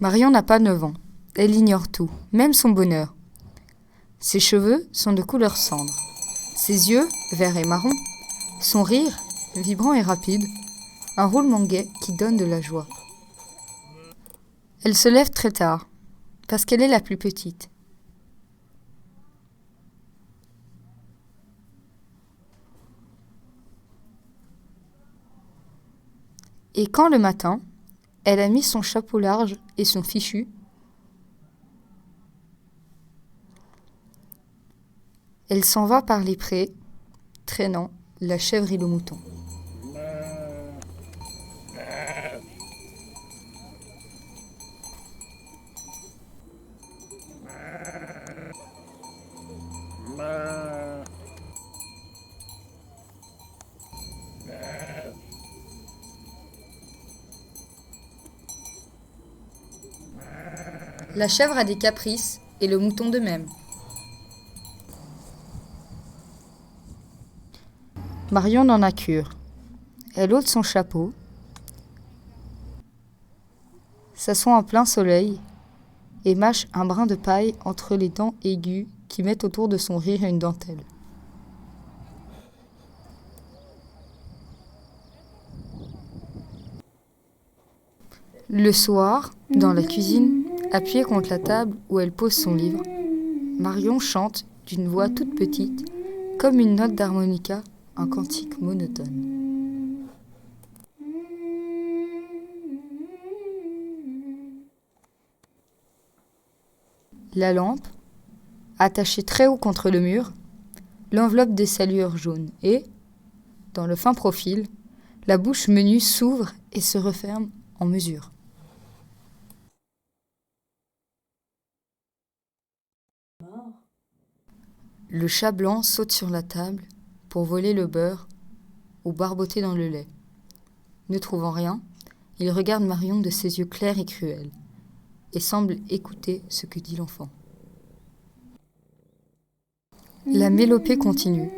Marion n'a pas 9 ans. Elle ignore tout, même son bonheur. Ses cheveux sont de couleur cendre. Ses yeux, verts et marrons. Son rire, vibrant et rapide. Un roulement gai qui donne de la joie. Elle se lève très tard, parce qu'elle est la plus petite. Et quand le matin, elle a mis son chapeau large et son fichu, elle s'en va par les prés, traînant la chèvre et le mouton. La chèvre a des caprices et le mouton de même. Marion n'en a cure. Elle ôte son chapeau, s'assoit en plein soleil et mâche un brin de paille entre les dents aiguës qui mettent autour de son rire une dentelle. Le soir, dans la cuisine, appuyée contre la table où elle pose son livre, Marion chante d'une voix toute petite, comme une note d'harmonica, un cantique monotone. La lampe, attachée très haut contre le mur, l'enveloppe des salueurs jaunes et, dans le fin profil, la bouche menue s'ouvre et se referme en mesure. Le chat blanc saute sur la table pour voler le beurre ou barboter dans le lait. Ne trouvant rien, il regarde Marion de ses yeux clairs et cruels et semble écouter ce que dit l'enfant. La mélopée continue.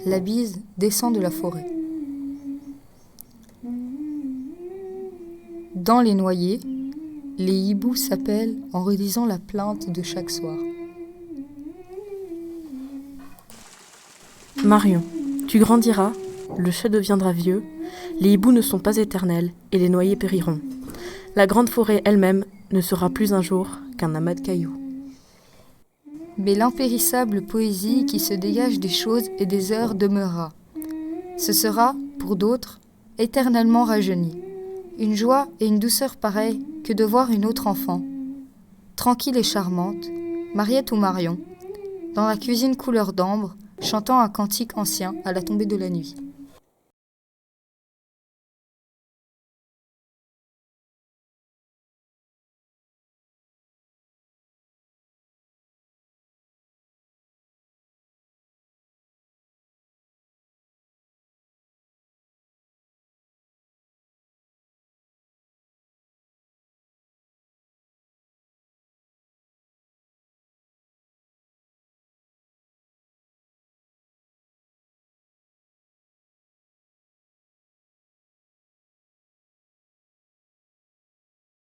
La bise descend de la forêt. Dans les noyers, les hiboux s'appellent en redisant la plainte de chaque soir. Marion, tu grandiras, le chat deviendra vieux, les hiboux ne sont pas éternels et les noyers périront. La grande forêt elle-même ne sera plus un jour qu'un amas de cailloux. Mais l'impérissable poésie qui se dégage des choses et des heures demeurera. Ce sera, pour d'autres, éternellement rajeuni. Une joie et une douceur pareilles que de voir une autre enfant, tranquille et charmante, Mariette ou Marion, dans la cuisine couleur d'ambre, chantant un cantique ancien à la tombée de la nuit.